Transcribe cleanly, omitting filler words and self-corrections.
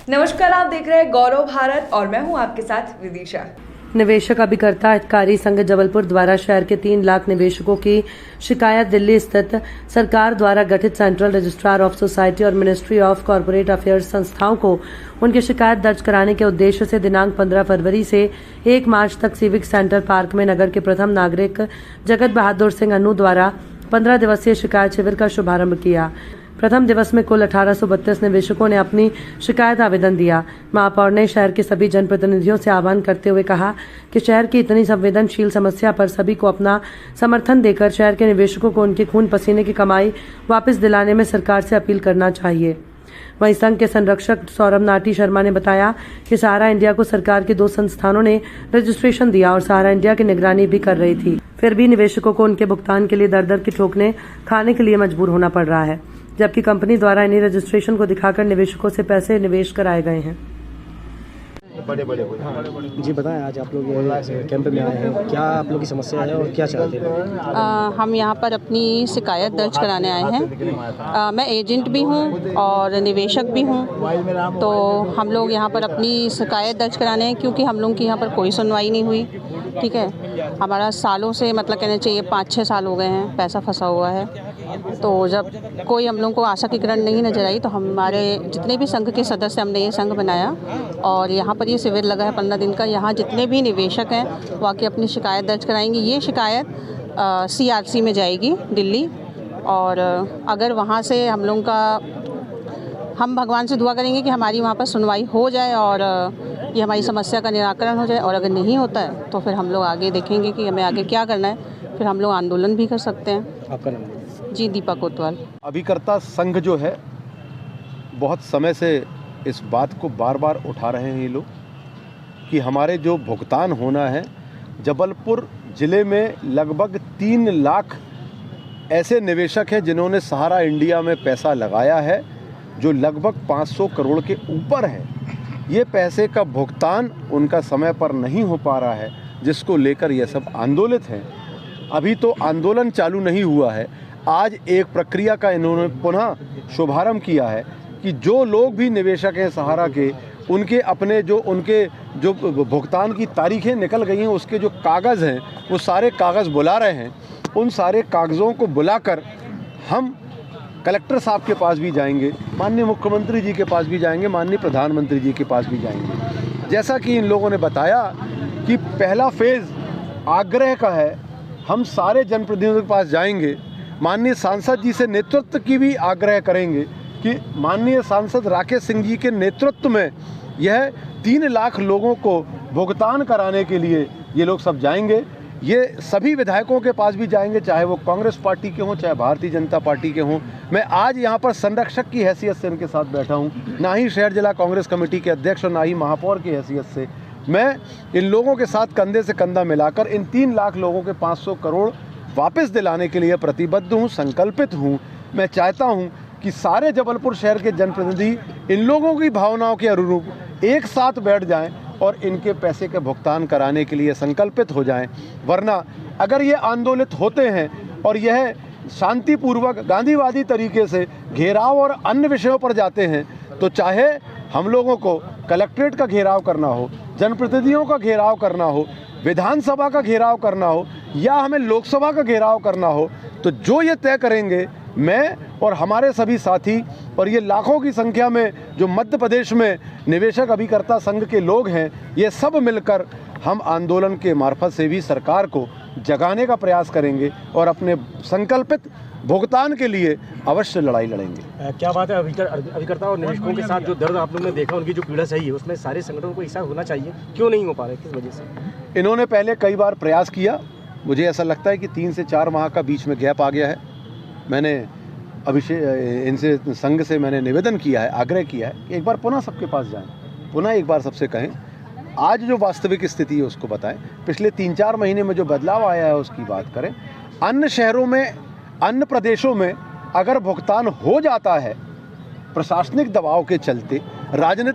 नमस्कार, आप देख रहे हैं गौरव भारत और मैं हूं आपके साथ विदिशा। निवेशक अभिकर्ता हितकारी संघ जबलपुर द्वारा शहर के 3 लाख निवेशकों की शिकायत दिल्ली स्थित सरकार द्वारा गठित सेंट्रल रजिस्ट्रार ऑफ सोसाइटी और मिनिस्ट्री ऑफ कॉर्पोरेट अफेयर्स संस्थाओं को उनकी शिकायत दर्ज कराने के उद्देश्य से दिनांक 15 फरवरी से 1 मार्च तक सिविक सेंटर पार्क में नगर के प्रथम नागरिक जगत बहादुर सिंह अन्नू द्वारा 15 दिवसीय शिकायत शिविर का शुभारंभ किया। प्रथम दिवस में कुल 1832 निवेशकों ने अपनी शिकायत आवेदन दिया। महापौर ने शहर के सभी जनप्रतिनिधियों से आह्वान करते हुए कहा कि शहर की इतनी संवेदनशील समस्या पर सभी को अपना समर्थन देकर शहर के निवेशकों को उनके खून पसीने की कमाई वापस दिलाने में सरकार से अपील करना चाहिए। वहीं संघ के संरक्षक सौरभ नाटी शर्मा ने बताया कि सहारा इंडिया को सरकार के 2 संस्थानों ने रजिस्ट्रेशन दिया और सहारा इंडिया की निगरानी भी कर रही थी, फिर भी निवेशकों को उनके भुगतान के लिए दर दर की ठोकरें खाने के लिए मजबूर होना पड़ रहा है, जबकि कंपनी द्वारा इन्हीं रजिस्ट्रेशन को दिखाकर निवेशकों से पैसे निवेश कराए गए हैं। जी बताएं, आज आप लोग कैंप में आए हैं, क्या आप लोग की समस्या है और क्या चाहते हैं? हम यहाँ पर अपनी शिकायत दर्ज कराने आए हैं। मैं एजेंट भी हूँ और निवेशक भी हूँ, तो हम लोग यहाँ पर अपनी शिकायत दर्ज कराने हैं क्योंकि हम लोग की यहाँ पर कोई सुनवाई नहीं हुई। ठीक है, हमारा सालों से मतलब कहना चाहिए 5-6 साल हो गए हैं, पैसा फंसा हुआ है। तो जब कोई हम लोगों को आशा की किरण नहीं नजर आई तो हमारे जितने भी संघ के सदस्य, हमने ये संघ बनाया और यहाँ पर ये शिविर लगा है 15 दिन का। यहाँ जितने भी निवेशक हैं वो आके अपनी शिकायत दर्ज कराएंगे। ये शिकायत CRC में जाएगी दिल्ली, और अगर वहाँ से हम भगवान से दुआ करेंगे कि हमारी वहाँ पर सुनवाई हो जाए और ये हमारी समस्या का निराकरण हो जाए। और अगर नहीं होता है तो फिर हम लोग आगे देखेंगे कि हमें आगे क्या करना है, फिर हम लोग आंदोलन भी कर सकते हैं। आपका नाम? जी, दीपा कोतवाल। अभिकर्ता संघ जो है बहुत समय से इस बात को बार बार उठा रहे हैं ये लोग कि हमारे जो भुगतान होना है, जबलपुर ज़िले में लगभग 3 लाख ऐसे निवेशक हैं जिन्होंने सहारा इंडिया में पैसा लगाया है, जो लगभग 500 करोड़ के ऊपर है। ये पैसे का भुगतान उनका समय पर नहीं हो पा रहा है, जिसको लेकर ये सब आंदोलित हैं। अभी तो आंदोलन चालू नहीं हुआ है, आज एक प्रक्रिया का इन्होंने पुनः शुभारंभ किया है कि जो लोग भी निवेशक हैं सहारा के, उनके अपने जो भुगतान की तारीखें निकल गई हैं, उसके जो कागज़ हैं वो सारे कागज़ बुला रहे हैं। उन सारे कागज़ों को बुलाकर हम कलेक्टर साहब के पास भी जाएंगे, माननीय मुख्यमंत्री जी के पास भी जाएंगे, माननीय प्रधानमंत्री जी के पास भी जाएंगे। जैसा कि इन लोगों ने बताया कि पहला फेज़ आग्रह का है, हम सारे जनप्रतिनिधियों के पास जाएंगे, माननीय सांसद जी से नेतृत्व की भी आग्रह करेंगे कि माननीय सांसद राकेश सिंह जी के नेतृत्व में यह 3 लाख लोगों को भुगतान कराने के लिए ये लोग सब जाएंगे। ये सभी विधायकों के पास भी जाएंगे, चाहे वो कांग्रेस पार्टी के हों, चाहे भारतीय जनता पार्टी के हों। मैं आज यहाँ पर संरक्षक की हैसियत से इनके साथ बैठा हूँ, ना ही शहर जिला कांग्रेस कमेटी के अध्यक्ष और ना ही महापौर की हैसियत से। मैं इन लोगों के साथ कंधे से कंधा मिलाकर इन 3 लाख लोगों के 500 करोड़ वापस दिलाने के लिए प्रतिबद्ध हूँ, संकल्पित हूँ। मैं चाहता हूँ कि सारे जबलपुर शहर के जनप्रतिनिधि इन लोगों की भावनाओं के अनुरूप एक साथ बैठ जाएं और इनके पैसे के भुगतान कराने के लिए संकल्पित हो जाएं। वरना अगर ये आंदोलित होते हैं और यह शांतिपूर्वक गांधीवादी तरीके से घेराव और अन्य विषयों पर जाते हैं, तो चाहे हम लोगों को कलेक्ट्रेट का घेराव करना हो, जनप्रतिनिधियों का घेराव करना हो, विधानसभा का घेराव करना हो, या हमें लोकसभा का घेराव करना हो, तो जो ये तय करेंगे, मैं और हमारे सभी साथी और ये लाखों की संख्या में जो मध्य प्रदेश में निवेशक अभिकर्ता संघ के लोग हैं, ये सब मिलकर हम आंदोलन के मार्फत से भी सरकार को जगाने का प्रयास करेंगे और अपने संकल्पित भुगतान के लिए अवश्य लड़ाई लड़ेंगे। क्या बात है, अभिकर्ता और निवेशकों के साथ जो दर्द आप लोगों ने देखा, उनकी जो पीड़ा सही है, उसमें सारे संगठनों को हिस्सा होना चाहिए, क्यों नहीं हो पा रहा है, किस वजह से? इन्होंने पहले कई बार प्रयास किया, मुझे ऐसा लगता है कि 3 से 4 माह का बीच में गैप आ गया है। मैंने इनसे संघ से मैंने निवेदन किया है, आग्रह किया है कि एक बार पुनः सबके पास जाएं, पुनः एक बार सबसे कहें, आज जो वास्तविक स्थिति है उसको बताएं, पिछले 3-4 महीने में जो बदलाव आया है उसकी बात करें। अन्य शहरों में, अन्य प्रदेशों में अगर भुगतान हो जाता है प्रशासनिक दबाव के चलते, राजनीतिक